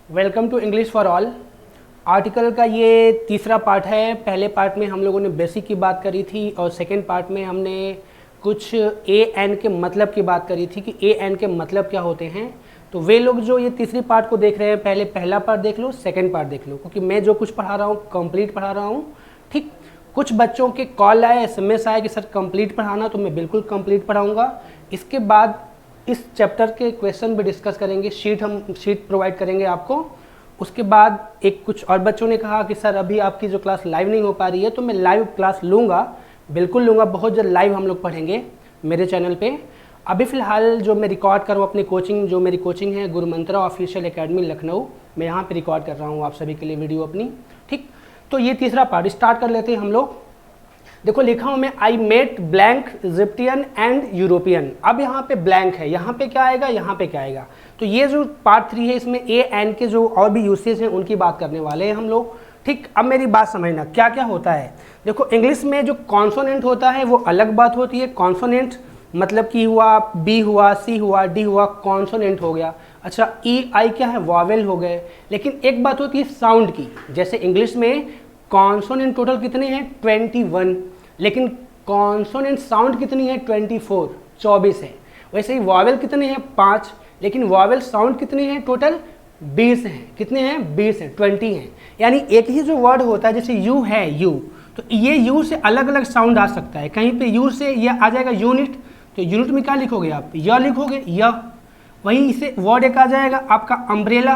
Welcome to English for all. Article का ये तीसरा पार्ट है। पहले पार्ट में हम लोगों ने बेसिक की बात करी थी और सेकंड पार्ट में हमने कुछ ए एन के मतलब की बात करी थी कि ए एन के मतलब क्या होते हैं। तो वे लोग जो ये तीसरी पार्ट को देख रहे हैं, पहले पहला पार्ट देख लो, सेकंड पार्ट देख लो, क्योंकि मैं जो कुछ पढ़ा रहा हूँ कंप्लीट पढ़ा रहा हूँ। ठीक, कुछ बच्चों के कॉल आए, SMS आए कि सर कंप्लीट पढ़ाना, तो मैं बिल्कुल कंप्लीट पढ़ाऊँगा। इसके बाद इस चैप्टर के क्वेश्चन भी डिस्कस करेंगे, हम शीट प्रोवाइड करेंगे आपको। उसके बाद एक कुछ और बच्चों ने कहा कि सर अभी आपकी जो क्लास लाइव नहीं हो पा रही है, तो मैं लाइव क्लास लूँगा, बिल्कुल लूँगा, बहुत जल्द लाइव हम लोग पढ़ेंगे मेरे चैनल पे। अभी फ़िलहाल जो मैं रिकॉर्ड कर रहा हूँ अपनी कोचिंग, जो मेरी कोचिंग है गुरु मंत्रा ऑफिशियल एकेडमी लखनऊ, मैं यहाँ पे रिकॉर्ड कर रहा हूँ आप सभी के लिए वीडियो अपनी। ठीक, तो ये तीसरा पार्ट स्टार्ट कर लेते हैं हम लोग। देखो लिखा हूँ मैं, I met blank Egyptian and European. अब यहाँ पे ब्लैंक है, यहाँ पे क्या आएगा, यहाँ पे क्या आएगा। तो ये जो पार्ट 3 है, इसमें ए एन के जो और भी यूसेज हैं उनकी बात करने वाले हैं हम लोग। ठीक, अब मेरी बात समझना क्या क्या होता है। देखो इंग्लिश में जो कॉन्सोनेंट होता है वो अलग बात होती है। कॉन्सोनेंट मतलब कि हुआ बी हुआ, सी हुआ, डी हुआ, कॉन्सोनेंट हो गया। अच्छा, ई आई क्या है, वॉवेल हो गए। लेकिन एक बात होती है साउंड की। जैसे इंग्लिश में कॉन्सोनेंट टोटल कितने हैं, 21, लेकिन कॉन्सोनेंट साउंड कितनी है, 24 है। वैसे ही वॉवेल कितने हैं, 5, लेकिन वॉवेल साउंड कितने हैं, टोटल 20 हैं। कितने हैं, 20 हैं, 20 हैं। यानी एक ही जो वर्ड होता है, जैसे यू है, यू, तो ये यू से अलग अलग साउंड आ सकता है। कहीं पे यू से ये आ जाएगा यूनिट, तो यूनिट में क्या लिखोगे आप, य लिखोगे, य। वहीं इसे वर्ड एक आ जाएगा आपका अम्ब्रेला,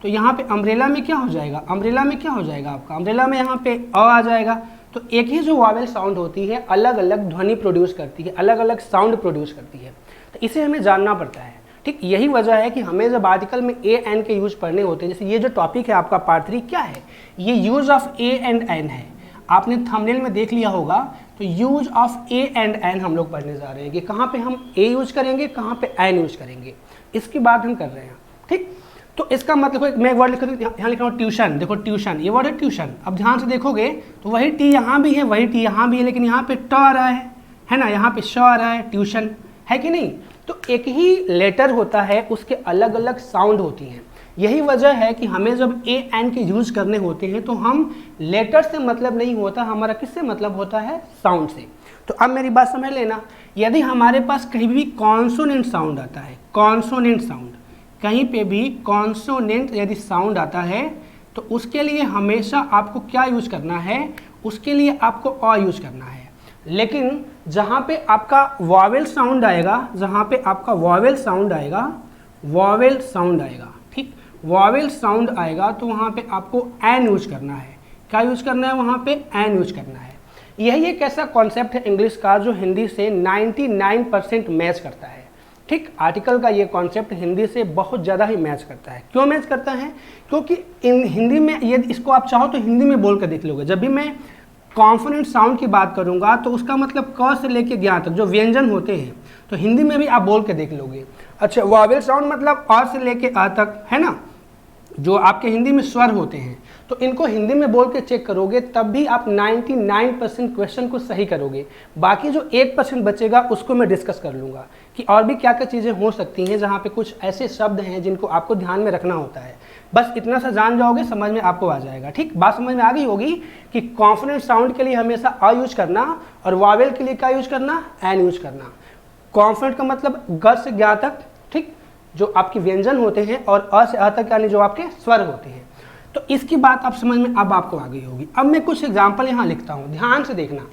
तो यहाँ पे अम्ब्रेला में क्या हो जाएगा, अम्ब्रेला में क्या हो जाएगा आपका, अम्ब्रेला में यहाँ पे अ आ जाएगा। तो एक ही जो वॉवेल साउंड होती है अलग अलग ध्वनि प्रोड्यूस करती है, अलग अलग साउंड प्रोड्यूस करती है। तो इसे हमें जानना पड़ता है। ठीक, यही वजह है कि हमें जब आर्टिकल में ए एन के यूज पढ़ने होते हैं, जैसे ये जो टॉपिक है आपका पार्ट 3 क्या है, ये use of a and an है। आपने थंबनेल में देख लिया होगा। तो use of a and an हम लोग पढ़ने जा रहे हैं कि कहाँ पे हम ए यूज करेंगे, कहाँ पे एन यूज करेंगे, इसकी बात हम कर रहे हैं। ठीक, तो इसका मतलब मैं वर्ड लिख यहाँ लिख रहा हूँ ट्यूशन। देखो ट्यूशन, ये वर्ड है ट्यूशन। अब ध्यान से देखोगे तो वही टी यहाँ भी है, वही टी यहाँ भी है, लेकिन यहाँ पे ट आ रहा है ना, यहाँ पे श आ रहा है, ट्यूशन है कि नहीं। तो एक ही लेटर होता है, उसके अलग अलग साउंड होती हैं। यही वजह है कि हमें जब ए एन के यूज करने होते हैं तो हम लेटर से मतलब नहीं होता, हमारा किससे मतलब होता है, साउंड से। तो अब मेरी बात समझ लेना, यदि हमारे पास कहीं भी कॉन्सोनेंट साउंड आता है, कॉन्सोनेंट साउंड, कहीं पे भी कॉन्सोनेंट यदि साउंड आता है, तो उसके लिए हमेशा आपको क्या यूज करना है, उसके लिए आपको अ यूज करना है। लेकिन जहाँ पे आपका वॉवेल साउंड आएगा, जहाँ पे आपका वॉवेल साउंड आएगा, वॉवेल साउंड आएगा, ठीक, वॉवेल साउंड आएगा, तो वहाँ पे आपको एन यूज करना है। क्या यूज करना है, वहाँ पे एन यूज करना है। यही एक ऐसा कॉन्सेप्ट है इंग्लिश का जो हिंदी से 99% मैच करता है। ठीक, आर्टिकल का ये कॉन्सेप्ट हिंदी से बहुत ज़्यादा ही मैच करता है। क्यों मैच करता है, क्योंकि इन हिंदी में यदि इसको आप चाहो तो हिंदी में बोल कर देख लोगे। जब भी मैं कॉन्सोनेंट साउंड की बात करूँगा तो उसका मतलब क से लेके ज्ञ तक जो व्यंजन होते हैं, तो हिंदी में भी आप बोल के देख लोगे। अच्छा, वॉवेल साउंड मतलब अ से लेके आ तक, है ना, जो आपके हिंदी में स्वर होते हैं, तो इनको हिंदी में बोल के चेक करोगे तब भी आप 99% क्वेश्चन को सही करोगे। बाकी जो 1% बचेगा उसको मैं डिस्कस कर लूँगा कि और भी क्या क्या चीज़ें हो सकती हैं जहाँ पे कुछ ऐसे शब्द हैं जिनको आपको ध्यान में रखना होता है। बस इतना सा जान जाओगे, समझ में आपको आ जाएगा। ठीक, बात समझ में आ गई होगी कि कॉन्सोनेंट साउंड के लिए हमेशा अ यूज करना और वॉवेल के लिए क्या यूज करना, एन यूज करना। कॉन्सोनेंट का मतलब ग से ज्ञ तक, ठीक, जो आपके व्यंजन होते हैं, और अ से अ तक यानी जो आपके स्वर होते हैं। तो इसकी बात आप समझ में अब आपको आ गई होगी। अब मैं कुछ एग्जांपल यहाँ लिखता हूँ, ध्यान से देखना।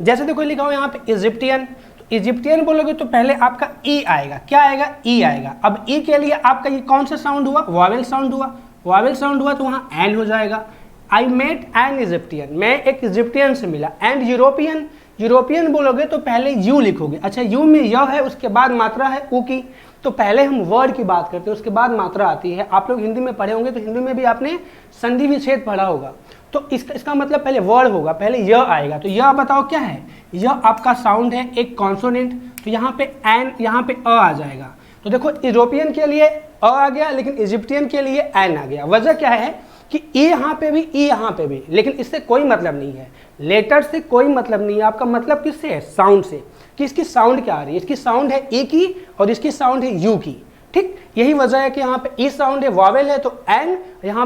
जैसे देखो लिखा हूँ यहाँ पे इजिप्टियन, तो इजिप्टियन बोलोगे तो पहले आपका ई आएगा। क्या आएगा, ई आएगा। अब ई के लिए आपका ये कौन सा साउंड हुआ, वॉवेल साउंड हुआ। वॉवेल साउंड हुआ तो वहाँ एन हो जाएगा। आई मेट एन इजिप्टियन, मैं एक इजिप्टियन से मिला। एंड यूरोपियन, यूरोपियन बोलोगे तो पहले यू लिखोगे। अच्छा, यू में य है, उसके बाद मात्रा है ऊ की, तो पहले हम वर्ड की बात करते हैं, उसके बाद मात्रा आती है। आप लोग हिंदी में पढ़े होंगे तो हिंदी में भी आपने संधि विच्छेद पढ़ा होगा। तो इसका मतलब पहले वर्ड होगा, पहले य आएगा। तो यह बताओ क्या है, यह आपका साउंड है, एक कॉन्सोनेंट। तो यहाँ पे एन, यहाँ पे अ आ जाएगा। तो देखो यूरोपियन के लिए अ आ गया, लेकिन इजिप्टियन के लिए एन आ गया। वजह क्या है कि ई यहाँ पे भी, ई यहाँ पे भी, लेकिन इससे कोई मतलब नहीं है, लेटर से कोई मतलब नहीं है। आपका मतलब किससे है, साउंड से, कि इसकी साउंड क्या आ रही है। इसकी साउंड है ए की और इसकी साउंड है यू की। ठीक, यही वजह है कि यहाँ पे ई साउंड है, वॉवेल है तो एन, यहाँ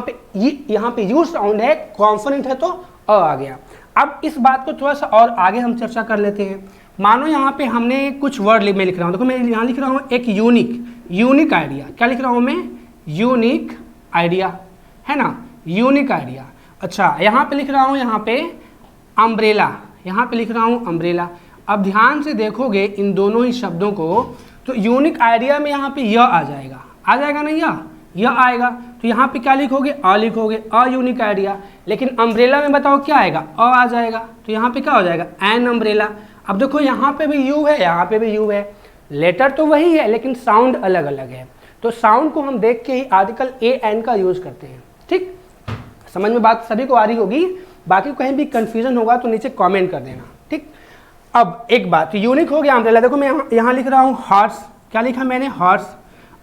पे यू साउंड है, कॉन्सोनेंट है तो अ आ गया। अब इस बात को थोड़ा सा और आगे हम चर्चा कर लेते हैं। मानो यहाँ पे हमने कुछ वर्ड मैं लिख रहा हूँ, देखो मैं यहाँ लिख रहा हूँ एक यूनिक आइडिया। क्या लिख रहा हूँ मैं? यूनिक आइडिया, है ना, यूनिक आइडिया। अच्छा, यहाँ पे लिख रहा हूँ, यहाँ पे अम्ब्रेला, यहाँ पे लिख रहा हूँ अम्ब्रेला। अब ध्यान से देखोगे इन दोनों ही शब्दों को, तो यूनिक आइडिया में यहाँ पे य आ जाएगा ना, यह आएगा। तो यहाँ पे क्या लिखोगे? अ लिखोगे, अ यूनिक आइडिया। लेकिन अम्ब्रेला में बताओ क्या आएगा? अ आ जाएगा। तो यहाँ पे क्या हो जाएगा? An umbrella. अब देखो यहाँ पे भी यू है, यहाँ पे भी यू है, लेटर तो वही है लेकिन साउंड अलग अलग है। तो साउंड को हम देख के ही आर्टिकल ए एन का यूज करते हैं। ठीक, समझ में बात सभी को आ रही होगी। बाकी कहीं भी कंफ्यूजन होगा तो नीचे कमेंट कर देना। ठीक, अब एक बात, यूनिक हो गया अम्ब्रेला। देखो मैं यहाँ लिख रहा हूँ हॉर्स। क्या लिखा मैंने? हॉर्स।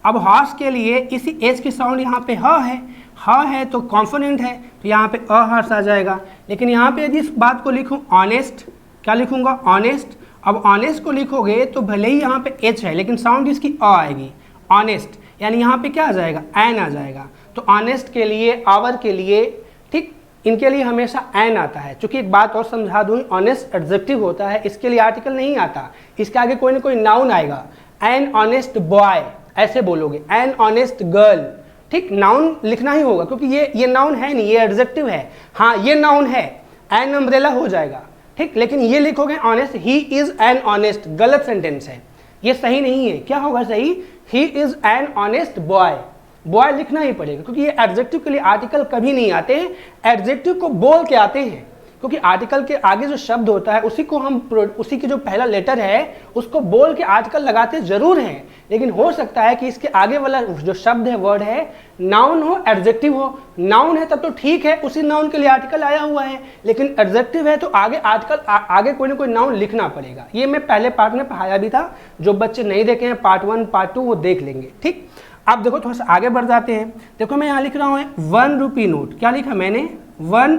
अब हॉर्स के लिए इसी एच की साउंड यहाँ पे ह है तो कॉन्सोनेंट है, तो यहाँ पे अ हॉर्स आ जाएगा। लेकिन यहाँ पे यदि इस बात को लिखूँ ऑनेस्ट, क्या लिखूँगा? ऑनेस्ट। अब ऑनेस्ट को लिखोगे तो भले ही यहाँ पे एच है लेकिन साउंड इसकी अ आएगी, ऑनेस्ट। यानी यहाँ पे क्या आ जाएगा? एन आ जाएगा। तो ऑनेस्ट के लिए, आवर के लिए, ठीक, इनके लिए हमेशा एन आता है। चूंकि एक बात और समझा दूँ, ऑनेस्ट एडजेक्टिव होता है, इसके लिए आर्टिकल नहीं आता, इसके आगे कोई ना कोई नाउन आएगा। एन ऑनेस्ट बॉय ऐसे बोलोगे, एन ऑनेस्ट गर्ल। ठीक, नाउन लिखना ही होगा क्योंकि ये नाउन है नहीं, ये एडजेक्टिव है। हाँ, ये नाउन है, एन अम्ब्रेला हो जाएगा। ठीक, लेकिन ये लिखोगे honest, he is an honest, गलत सेंटेंस है, ये सही नहीं है। क्या होगा सही? He is an honest boy. Boy लिखना ही पड़ेगा क्योंकि ये एडजेक्टिव के लिए आर्टिकल कभी नहीं आते हैं, एडजेक्टिव को बोल के आते हैं। क्योंकि आर्टिकल के आगे जो शब्द होता है उसी की जो पहला लेटर है उसको बोल के आर्टिकल लगाते जरूर हैं, लेकिन हो सकता है कि इसके आगे वाला जो शब्द है, वर्ड है, नाउन हो, एडजेक्टिव हो। नाउन है तब तो ठीक है, उसी नाउन के लिए आर्टिकल आया हुआ है, लेकिन एडजेक्टिव है तो आगे आर्टिकल आगे कोई ना कोई नाउन लिखना पड़ेगा। ये मैं पहले पार्ट में पढ़ाया भी था, जो बच्चे नहीं देखे हैं पार्ट 1 पार्ट 2 वो देख लेंगे। ठीक, अब देखो थोड़ा सा आगे बढ़ जाते हैं। देखो मैं यहाँ लिख रहा हूँ 1 रुपी नोट। क्या लिखा मैंने? 1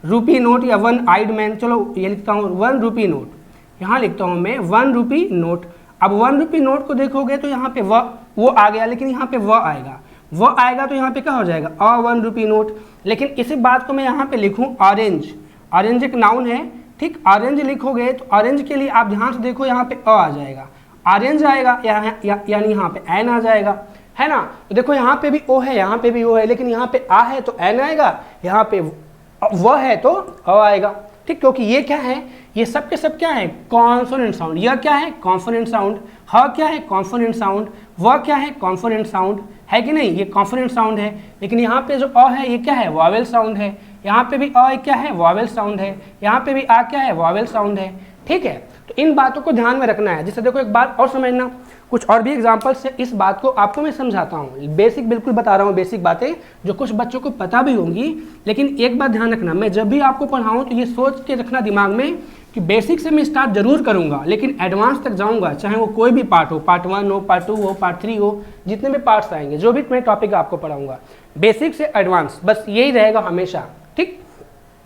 रुपी नोट या 1 आइड मैन। चलो ये लिखता हूँ 1 रुपी नोट। यहाँ लिखता हूँ मैं 1 रुपी नोट। अब 1 रुपी नोट को देखोगे तो यहाँ पे वो आ गया, लेकिन यहाँ पे वो आएगा तो यहाँ पे क्या हो जाएगा? 1 रुपी नोट। लेकिन इसी बात को मैं यहाँ पे लिखूँ ऑरेंज। ऑरेंज एक नाउन है, ठीक, ऑरेंज लिखोगे तो ऑरेंज के लिए आप ध्यान से देखो, यहाँ पे आ जाएगा, ऑरेंज आएगा, यानी यहाँ पे एन आ जाएगा, है ना। तो देखो यहाँ पे भी ओ है, यहाँ पे भी ओ है, लेकिन यहाँ पे आ है तो एन आएगा, यहाँ पे वह है तो अ आएगा। ठीक, क्योंकि ये क्या है? ये सब के सब क्या है? Consonant sound. यह क्या है? Consonant sound. ह क्या है? Consonant sound. वह क्या है? कॉन्सोनेंट साउंड है कि नहीं? ये कॉन्सोनेंट साउंड है। लेकिन यहाँ पे जो अ है ये क्या है? वॉवेल साउंड है। यहाँ पे भी अ क्या है? वॉवेल साउंड है। यहाँ पे भी आ क्या है? वॉवेल साउंड है। ठीक है, तो इन बातों को ध्यान में रखना है। जैसे देखो एक बात और समझना, कुछ और भी एग्जांपल से इस बात को आपको मैं समझाता हूँ। बेसिक बिल्कुल बता रहा हूँ, बेसिक बातें जो कुछ बच्चों को पता भी होंगी। लेकिन एक बात ध्यान रखना, मैं जब भी आपको पढ़ाऊँ तो ये सोच के रखना दिमाग में कि बेसिक से मैं स्टार्ट जरूर करूँगा, लेकिन एडवांस तक जाऊँगा, चाहे वो कोई भी पार्ट हो, पार्ट 1 हो, पार्ट 2 हो, पार्ट 3 हो, जितने भी पार्ट्स आएंगे, जो भी मैं टॉपिक आपको पढ़ाऊँगा, बेसिक से एडवांस, बस यही रहेगा हमेशा। ठीक,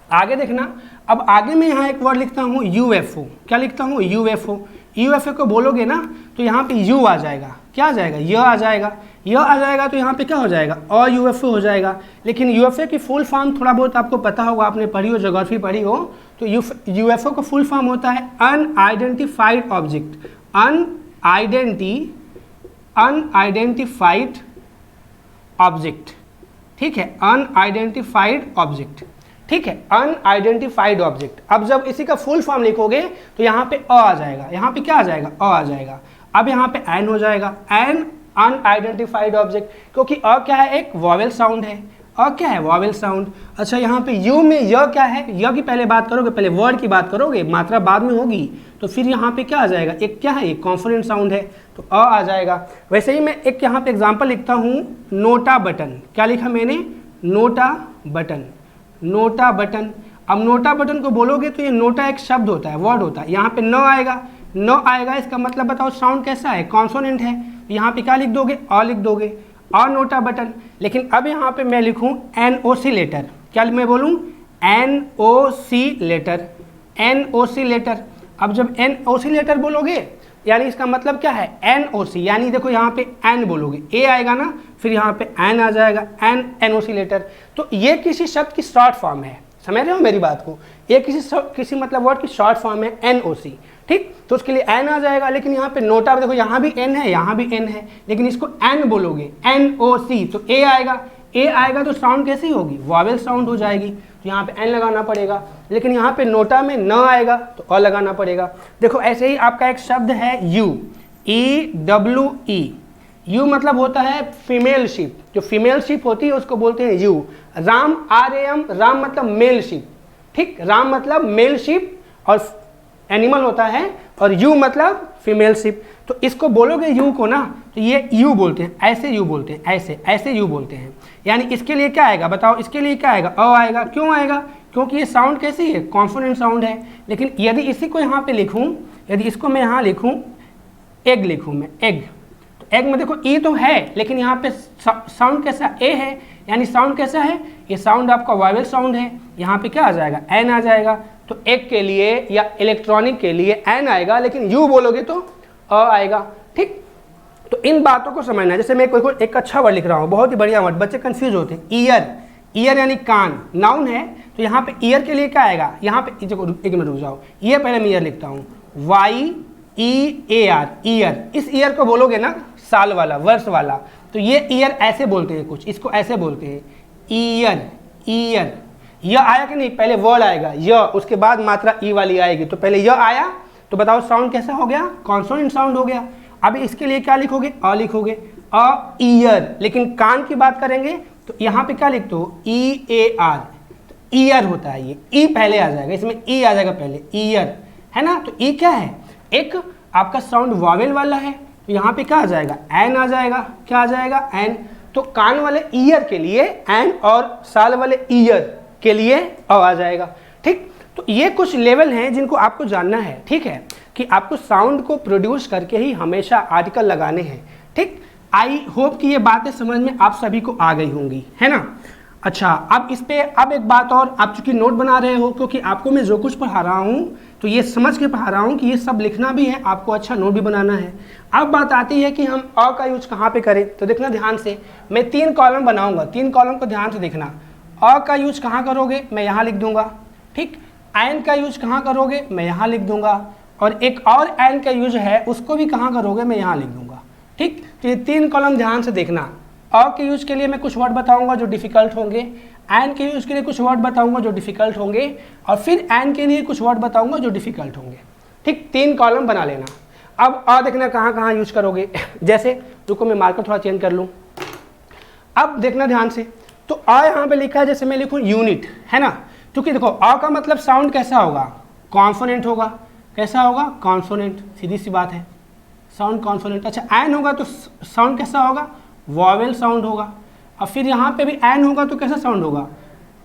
आगे देखना। अब आगे मैं यहाँ एक वर्ड लिखता हूँ यूएफओ। क्या लिखता हूँ? यूएफओ। यूएफओ को बोलोगे ना तो यहाँ पे यू आ जाएगा। क्या आ जाएगा? य आ जाएगा। य आ जाएगा तो यहाँ पे क्या हो जाएगा? अ यूएफओ हो जाएगा। लेकिन यूएफओ की फुल फॉर्म थोड़ा बहुत आपको पता होगा, आपने पढ़ी हो, ज्योग्राफी पढ़ी हो, तो यूएफओ का फुल फॉर्म होता है अनआइडेंटिफाइड ऑब्जेक्ट। Unidentified object. ठीक है, अनआइडेंटिफाइड ऑब्जेक्ट। ठीक है, अनआइडेंटिफाइड ऑब्जेक्ट। अब जब इसी का फुल फॉर्म लिखोगे तो यहाँ पे अ आ जाएगा, यहाँ पे क्या आ जाएगा? अ आ जाएगा। अब यहाँ पे एन हो जाएगा, एन अनआइडेंटिफाइड ऑब्जेक्ट, क्योंकि अ क्या है? एक वॉवेल साउंड है। अ क्या है? Vowel sound. अच्छा, यहाँ पे यू में य क्या है? य की पहले बात करोगे, पहले वर्ड की बात करोगे, मात्रा बाद में होगी, तो फिर यहाँ पे क्या आ जाएगा? एक क्या है? एक कॉन्सोनेंट साउंड है तो अ आ जाएगा। वैसे ही मैं एक यहाँ पे एग्जाम्पल लिखता हूँ, नोटा बटन। क्या लिखा मैंने? NOTA button. NOTA button. अब नोटा बटन को बोलोगे तो ये नोटा एक शब्द होता है, वर्ड होता है। यहाँ पे न आएगा, इसका मतलब बताओ साउंड कैसा है? कॉन्सोनेंट है। यहाँ पे क्या लिख दोगे? अ लिख दोगे, अ नोटा बटन। लेकिन अब यहाँ पे मैं लिखूँ NOC लेटर। क्या मैं बोलूँ? NOC letter. NOC letter. अब जब NOC लेटर बोलोगे यानी इसका मतलब क्या है NOC, यानी देखो यहाँ पे N बोलोगे, A आएगा ना, फिर यहाँ पे N आ जाएगा, NOC लेटर। तो ये किसी शब्द की शॉर्ट फॉर्म है, समझ रहे हो मेरी बात को, ये किसी मतलब वर्ड की शॉर्ट फॉर्म है NOC, ठीक। तो उसके लिए N आ जाएगा, लेकिन यहाँ पे नोटा देखो यहाँ भी N है, यहाँ भी N है, लेकिन इसको N बोलोगे NOC, तो A आएगा, A आएगा तो साउंड कैसी होगी, वॉवेल साउंड हो जाएगी, तो यहाँ पे N लगाना पड़ेगा। लेकिन यहाँ पे नोटा में न आएगा तो अ लगाना पड़ेगा। देखो ऐसे ही आपका एक शब्द है यू, EWE, यू मतलब होता है फीमेल शिप, जो फीमेल शिप होती है उसको बोलते हैं यू। राम, RAM, राम मतलब मेल शिप, ठीक, राम मतलब मेल शिप और एनिमल होता है, और यू मतलब फीमेल शिप। तो इसको बोलोगे यू को ना, तो ये यू बोलते हैं, ऐसे यू बोलते हैं, ऐसे यू बोलते हैं। यानी इसके लिए क्या आएगा बताओ, इसके लिए क्या आएगा, अ आएगा। क्यों आएगा, क्योंकि ये साउंड कैसी है, कॉन्सोनेंट साउंड है। लेकिन यदि इसी को यहाँ पे लिखूँ, यदि इसको मैं यहाँ लिखूँ, एग लिखूँ मैं, एग, तो एग में देखो ई तो है, लेकिन यहाँ पे साउंड कैसा, ए है, यानी साउंड कैसा है, ये साउंड आपका वॉवेल साउंड है। यहाँ पे क्या आ जाएगा, एन आ जाएगा। तो एग के लिए या इलेक्ट्रॉनिक के लिए एन आएगा, लेकिन यू बोलोगे तो अ आएगा, ठीक। तो इन बातों को समझना है। जैसे मैं कोई एक अच्छा वर्ड लिख रहा हूँ, बहुत ही बढ़िया वर्ड, बच्चे कंफ्यूज होते हैं, ईयर, ईयर यानी कान, नाउन है, तो यहाँ पे ईयर के लिए क्या आएगा, यहाँ पे एक मिनट रुक जाओ, ईयर पहले मैं ईयर लिखता हूँ, YEAR, ईयर। इस ईयर को बोलोगे ना साल वाला, वर्ष वाला, तो ये ईयर ऐसे बोलते हैं, कुछ इसको ऐसे बोलते हैं, ईयर, ईयर। यह आया कि नहीं, पहले वर्ड आएगा य, उसके बाद मात्रा ई वाली आएगी, तो पहले यह आया, तो बताओ साउंड कैसा हो गया, कॉन्सोनेंट साउंड हो गया। अब इसके लिए क्या लिखोगे, अ लिखोगे, अ ईयर। लेकिन कान की बात करेंगे तो यहाँ पे क्या लिखते हो, EAR, तो ईयर होता है ये, ई पहले आ जाएगा, इसमें ई आ जाएगा पहले, ईयर है ना। तो ई क्या है, एक आपका साउंड वॉवेल वाला है, तो यहाँ पे क्या आ जाएगा, एन आ जाएगा, क्या आ जाएगा, एन। तो कान वाले ईयर के लिए एन, और साल वाले ईयर के लिए अ आ जाएगा, ठीक। तो ये कुछ लेवल हैं जिनको आपको जानना है, ठीक है, कि आपको साउंड को प्रोड्यूस करके ही हमेशा आर्टिकल लगाने हैं, ठीक। आई होप कि ये बातें समझ में आप सभी को आ गई होंगी, है ना। अच्छा, अब इस पे अब एक बात और, आप चूंकि नोट बना रहे हो, क्योंकि आपको मैं जो कुछ पढ़ा रहा हूँ तो ये समझ के पढ़ा रहा हूँ कि ये सब लिखना भी है, आपको अच्छा नोट भी बनाना है। अब बात आती है कि हम अ का यूज कहाँ पे करें, तो देखना ध्यान से, मैं 3 कॉलम बनाऊंगा, 3 कॉलम को ध्यान से देखना। अ का यूज कहाँ करोगे, मैं यहाँ लिख दूंगा, ठीक। एन का यूज कहाँ करोगे, मैं यहाँ लिख दूंगा, और एक और एन का यूज है उसको भी कहाँ करोगे, मैं यहाँ लिख दूंगा, ठीक। तो ये 3 कॉलम ध्यान से देखना। अ के यूज के लिए मैं कुछ वर्ड बताऊंगा जो डिफिकल्ट होंगे, एन के यूज के लिए कुछ वर्ड बताऊंगा जो डिफिकल्ट होंगे, और फिर एन के लिए कुछ वर्ड बताऊंगा जो डिफिकल्ट होंगे, ठीक। 3 कॉलम बना लेना। अब अ देखना कहाँ कहाँ यूज करोगे, जैसे रुको मैं मार्कर थोड़ा चेंज कर लूँ। अब देखना ध्यान से, तो अ यहाँ पे लिखा है, जैसे मैं लिखूँ यूनिट, है ना, क्योंकि देखो अ का मतलब साउंड कैसा होगा, कॉन्सोनेंट होगा, कैसा होगा, कॉन्सोनेंट, सीधी सी बात है, साउंड कॉन्सोनेंट। अच्छा, एन होगा तो साउंड कैसा होगा, वॉवेल साउंड होगा। और फिर यहाँ पे भी एन होगा तो कैसा साउंड होगा,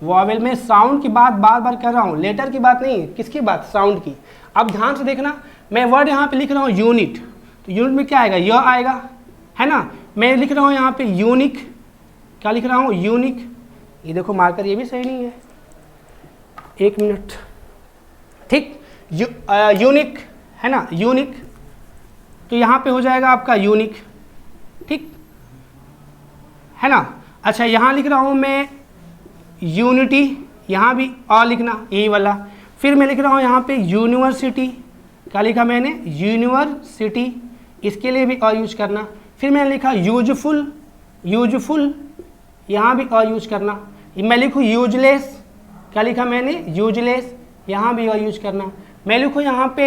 वॉवेल। में साउंड की बात बार बार कर रहा हूँ, लेटर की बात नहीं, किसकी बात, साउंड की। अब ध्यान से देखना, मैं वर्ड यहाँ पे लिख रहा हूँ यूनिट, तो यूनिट में क्या आएगा, य आएगा, है ना। मैं लिख रहा हूँ यहाँ पे यूनिक, क्या लिख रहा हूँ, यूनिक। ये देखो मार्कर ये भी सही नहीं है, 1 मिनट, ठीक। यूनिक है ना, यूनिक, तो यहाँ पे हो जाएगा आपका यूनिक, ठीक है ना। अच्छा, यहाँ लिख रहा हूँ मैं यूनिटी, यहाँ भी अ लिखना, यही वाला। फिर मैं लिख रहा हूँ यहाँ पे यूनिवर्सिटी, क्या लिखा मैंने, यूनिवर्सिटी, इसके लिए भी अ यूज करना। फिर मैंने लिखा यूजफुल, यूजफुल, यहाँ भी अ यूज करना। मैं लिखूँ यूजलेस, क्या लिखा मैंने, यूजलेस, यहाँ भी अ यूज करना। मैं लिखूँ यहाँ पे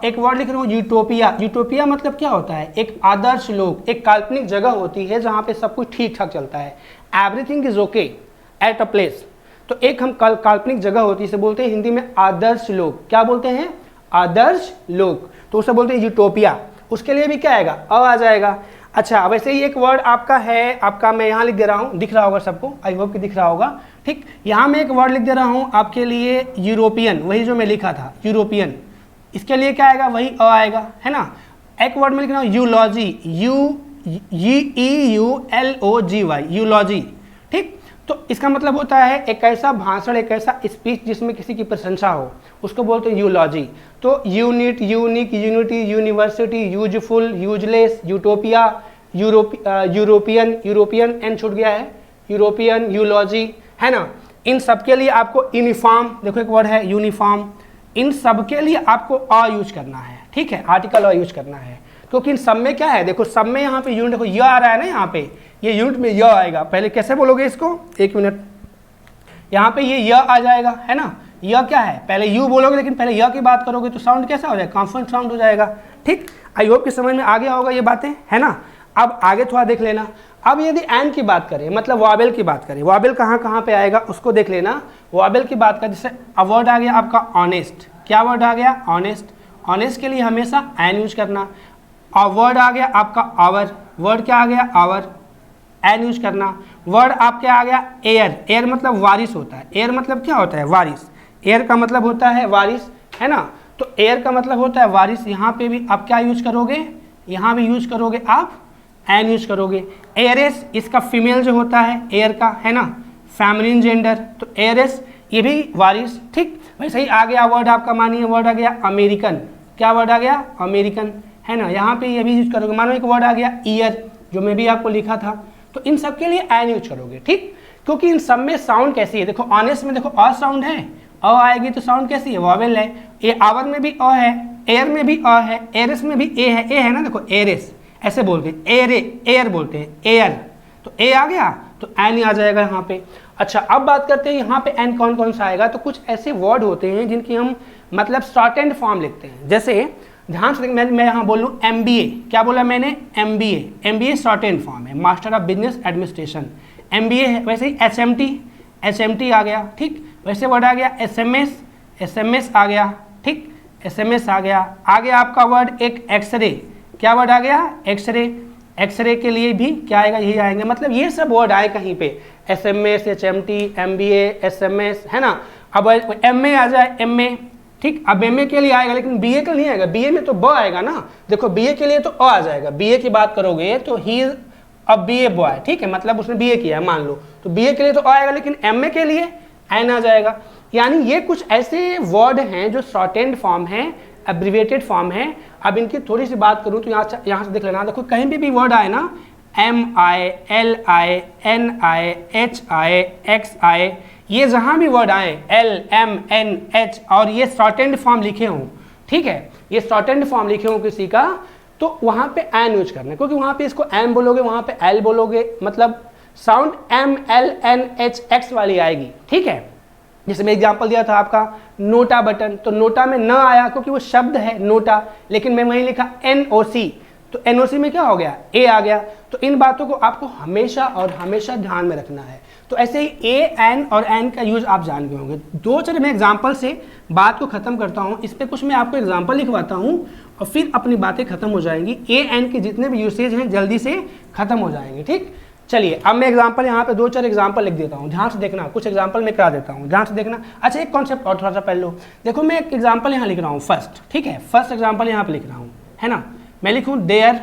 एक वर्ड लिख रहा हूँ यूटोपिया। यूटोपिया मतलब क्या होता है, एक आदर्श लोक, एक काल्पनिक जगह होती है जहाँ पे सब कुछ ठीक ठाक चलता है, everything is okay at a place. तो एक हम काल्पनिक जगह होती है, इसे बोलते हैं हिंदी में आदर्श लोक। क्या बोलते हैं, आदर्श लोक, तो उसे बोलते हैं यूटोपिया। उसके लिए भी क्या आएगा, अ आ जाएगा। अच्छा, वैसे ही एक वर्ड आपका है, आपका मैं यहाँ लिख दे रहा हूँ, दिख रहा होगा सबको, आई होप कि दिख रहा होगा, ठीक। यहाँ मैं एक वर्ड लिख दे रहा हूँ आपके लिए, यूरोपियन, वही जो मैं लिखा था, यूरोपियन। इसके लिए क्या आएगा, वही अ आएगा, है ना। एक वर्ड में लिख रहा हूँ यूलॉजी, UEULOGY, यूलॉजी, ठीक। तो इसका मतलब होता है एक ऐसा भाषण, एक ऐसा स्पीच जिसमें किसी की प्रशंसा हो, उसको बोलते हैं यूलॉजी। तो unit, unique, unity, university, useful, useless, utopia, European an छूट गया है, यूरोपियन, यूलॉजी, है ना। इन सब के लिए आपको यूनिफॉर्म, देखो एक वर्ड है यूनिफॉर्म, इन सब के लिए आपको अ यूज करना है, ठीक है, आर्टिकल अ यूज करना है। क्योंकि इन सब में क्या है, देखो सब में यहाँ पे यूनिट, देखो य आ रहा है ना, यहाँ पे ये यूनिट में य आएगा। पहले कैसे बोलोगे इसको, एक मिनट, यहाँ पे ये य आ जाएगा, है ना। य क्या है, पहले यू बोलोगे लेकिन पहले य की बात करोगे तो साउंड कैसा हो जाएगा, कॉन्सोनेंट साउंड हो जाएगा, ठीक। आई होप कि समझ में आ गया होगा ये बातें, है ना। अब आगे थोड़ा देख लेना। अब यदि एन की बात करें, मतलब वावेल की बात करें, वावेल कहाँ कहाँ पे आएगा उसको देख लेना। वावेल की बात करें, जैसे वर्ड आ गया आपका ऑनेस्ट, क्या वर्ड आ गया, ऑनेस्ट। ऑनेस्ट के लिए हमेशा एन यूज करना। और वर्ड आ गया आपका आवर, वर्ड क्या आ गया, आवर, एन यूज करना। वर्ड आपके आ गया एयर, एयर मतलब वारिस होता है, एयर मतलब क्या होता है, वारिस, एयर का मतलब होता है वारिस, है ना। तो एयर का मतलब होता है वारिस, यहाँ पे भी आप क्या यूज करोगे, यहाँ भी यूज करोगे आप एन यूज करोगे। एयरेस, इसका फीमेल जो होता है एयर का, है ना, फेमिनिन जेंडर, तो एयरेस ये भी वारिस, ठीक। वैसे ही आ गया वर्ड आपका, मानिए वर्ड आ गया अमेरिकन, क्या वर्ड आ गया, अमेरिकन, है ना। यहाँ पे ये भी यूज करोगे। मानो एक वर्ड आ गया ईयर, जो मैं भी आपको लिखा था, तो इन सब के लिए एन यूज करोगे, ठीक। क्योंकि इन सब में साउंड कैसी है, देखो ऑनेस्ट में देखो अ साउंड है, अ आएगी तो साउंड कैसी है, वॉवेल है। ये आवर में भी अ है, एयर में भी अ है, एयरेस में भी ए है ना, देखो एयरेस ऐसे बोलते हैं, एयर बोलते हैं, एयर, तो ए आ गया तो एन आ जाएगा यहाँ पे। अच्छा अब बात करते हैं यहाँ पे एन कौन कौन सा आएगा। तो कुछ ऐसे वर्ड होते हैं जिनकी हम मतलब शॉर्ट एंड फॉर्म लिखते हैं। जैसे ध्यान से मैं यहाँ बोल लूँ MBA, क्या बोला मैंने, MBA शॉर्ट एंड फॉर्म है, master of business administration, MBA है। वैसे ही HMT आ गया, ठीक। वैसे वर्ड आ गया SMS आ गया, ठीक, SMS आ गया। आगे आपका वर्ड एक एक्सरे, क्या वर्ड आ गया, एक्सरे के लिए भी क्या आएगा, यही आएंगे। मतलब ये सब वर्ड आए कहीं पे, SMS, HMT, MBA, SMS, है ना। अब MA आ जाए, MA, ठीक। अब MA के लिए आएगा लेकिन BA के लिए नहीं आएगा, BA में तो ब आएगा ना। देखो BA के लिए तो अ आ जाएगा, BA की बात करोगे तो he is a BA boy, ठीक है, मतलब उसने BA किया है मान लो, तो BA के लिए तो अ आएगा, लेकिन MA के लिए एन आ जाएगा। यानी ये कुछ ऐसे वर्ड हैं जो शॉर्ट एंड फॉर्म है, एब्रिविएटेड फॉर्म है। अब इनकी थोड़ी सी बात करूँ तो यहाँ से देख लेना, देखो कहीं भी वर्ड आए ना, MI, LI, NI, HI, XI, ये जहाँ भी वर्ड आए L, M, N, H और ये शॉर्ट एंड फॉर्म लिखे हों, ठीक है, ये शॉर्ट एंड फॉर्म लिखे हों किसी का, तो वहाँ पे एन यूज करना है। क्योंकि वहाँ पे इसको एम बोलोगे, वहाँ पे एल बोलोगे, मतलब साउंड MLNHX वाली आएगी, ठीक है। जैसे मैं एग्जांपल दिया था आपका नोटा बटन, तो नोटा में न आया क्योंकि वो शब्द है नोटा, लेकिन मैं वहीं लिखा NOC, तो NOC में क्या हो गया, ए आ गया। तो इन बातों को आपको हमेशा और हमेशा ध्यान में रखना है। तो ऐसे ही ए, एन और एन का यूज आप जान गए होंगे। दो चार मैं एग्जांपल से बात को खत्म करता हूँ, इस पर कुछ मैं आपको एग्जांपल लिखवाता हूँ और फिर अपनी बातें खत्म हो जाएंगी। ए, एन के जितने भी यूसेज हैं जल्दी से खत्म हो जाएंगे, ठीक। चलिए अब मैं एग्जांपल यहाँ पे दो चार एग्जांपल लिख देता हूँ, ध्यान से देखना, कुछ एग्जांपल मैं करा देता हूँ, ध्यान से देखना। अच्छा एक कॉन्सेप्ट और थोड़ा सा पहले लो, देखो मैं एक एग्जांपल यहाँ लिख रहा हूँ फर्स्ट, ठीक है, फर्स्ट एग्जांपल यहाँ पे लिख रहा हूँ, है ना। मैं लिखूँ देयर,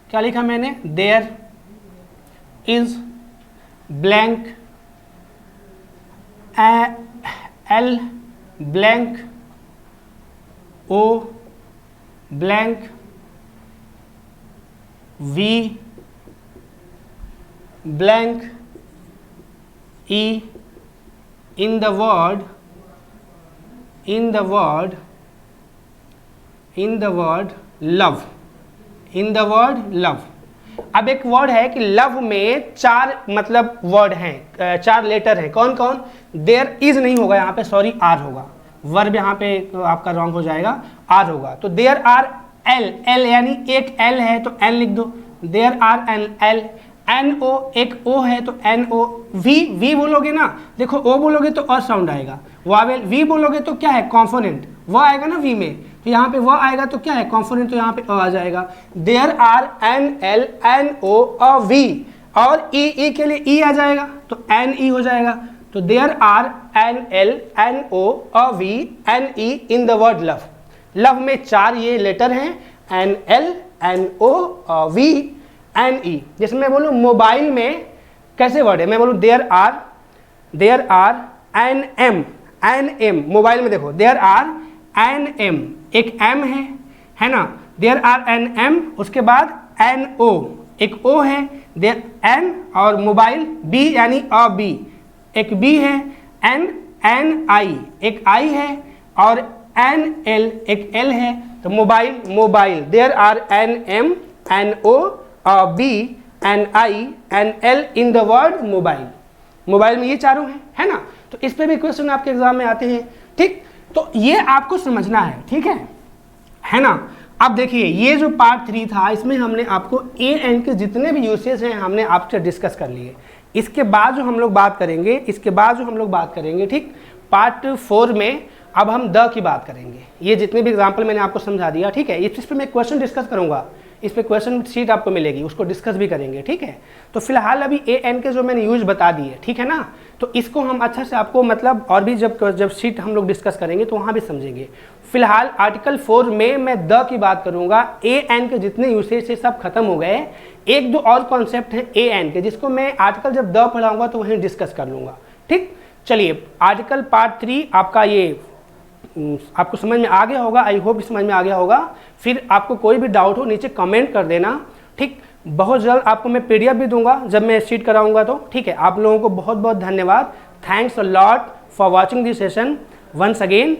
क्या लिखा मैंने, there is blank L blank O blank V blank E in the word love, in the word love। अब एक वर्ड है कि लव में चार मतलब वर्ड हैं, चार लेटर हैं, कौन कौन, देयर इज नहीं होगा यहाँ पे, सॉरी आर होगा, वर्ब यहाँ पे आपका रॉन्ग हो जाएगा, आर होगा। तो देयर आर एल यानी एक एल है तो एन लिख दो, there are an L, an O एक ओ है तो एन ओ, वी बोलोगे ना, देखो ओ बोलोगे तो अ साउंड आएगा, वावेल, वी बोलोगे तो क्या है कॉन्फोनेंट, वह आएगा ना वी में, तो यहाँ पे वह आएगा तो क्या है कॉन्फोनेंट, तो यहाँ पे अ आ जाएगा। There are an L an O a V, और ई के लिए ई आ जाएगा तो एन ई हो जाएगा। तो there are an L an O a V an E in the word love. Love में चार ये लेटर हैं, an L an O V an E. जैसे मैं बोलूँ मोबाइल में कैसे वर्ड है, मैं बोलूँ there are there are an M, mobile में देखो देयर आर एन एम, एक एम है ना, देयर आर एन एम, उसके बाद एन ओ, एक ओ है, देयर एन और मोबाइल बी यानी अ बी, एक बी है, एन आई, एक आई है, और एन एल, एक एल है, तो mobile, there are an M, an O, a B, an I, an L in the word mobile में ये चारों हैं, है ना। तो इस पे भी क्वेश्चन आपके एग्जाम में आते हैं, ठीक। तो ये आपको समझना है, ठीक है ना। अब देखिए ये जो पार्ट 3 था, इसमें हमने आपको ए एन के जितने भी यूसेज हैं हमने आपसे डिस्कस कर लिए। इसके बाद जो हम लोग बात करेंगे, ठीक, पार्ट 4 में अब हम द की बात करेंगे। ये जितने भी एग्जाम्पल मैंने आपको समझा दिया, ठीक है, इस पर मैं क्वेश्चन डिस्कस करूंगा, इस पे क्वेश्चन शीट आपको मिलेगी, उसको डिस्कस भी करेंगे, ठीक है। तो फिलहाल अभी ए एन के जो मैंने यूज बता दिए, ठीक है ना, तो इसको हम अच्छा से आपको मतलब और भी जब शीट हम लोग डिस्कस करेंगे तो वहाँ भी समझेंगे। फिलहाल आर्टिकल 4 में मैं द की बात करूँगा, ए एन के जितने यूसेज से सब खत्म हो गए, एक दो और कॉन्सेप्ट हैं ए एन के, जिसको मैं आर्टिकल जब द पढ़ाऊँगा तो वहीं डिस्कस कर लूँगा, ठीक। चलिए आर्टिकल पार्ट 3 आपका ये आपको समझ में आ गया होगा, आई होप समझ में आ गया होगा। फिर आपको कोई भी डाउट हो नीचे कमेंट कर देना, ठीक। बहुत जल्द आपको मैं पीडीएफ भी दूंगा जब मैं शीट कराऊंगा तो, ठीक है। आप लोगों को बहुत बहुत धन्यवाद, thanks a lot for watching this session once again.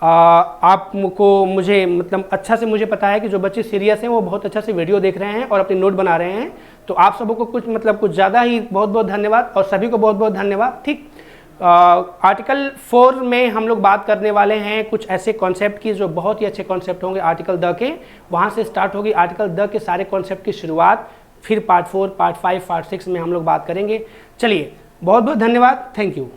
आपको मुझे मतलब अच्छा से मुझे पता है कि जो बच्चे सीरियस हैं वो बहुत अच्छा से वीडियो देख रहे हैं और अपनी नोट बना रहे हैं, तो आप सबको कुछ ज़्यादा ही बहुत बहुत धन्यवाद, और सभी को बहुत बहुत धन्यवाद, ठीक। आर्टिकल 4 में हम लोग बात करने वाले हैं कुछ ऐसे कॉन्सेप्ट की जो बहुत ही अच्छे कॉन्सेप्ट होंगे आर्टिकल द के, वहाँ से स्टार्ट होगी आर्टिकल द के सारे कॉन्सेप्ट की शुरुआत, फिर पार्ट 4, पार्ट 5, पार्ट 6 में हम लोग बात करेंगे। चलिए बहुत बहुत धन्यवाद, थैंक यू।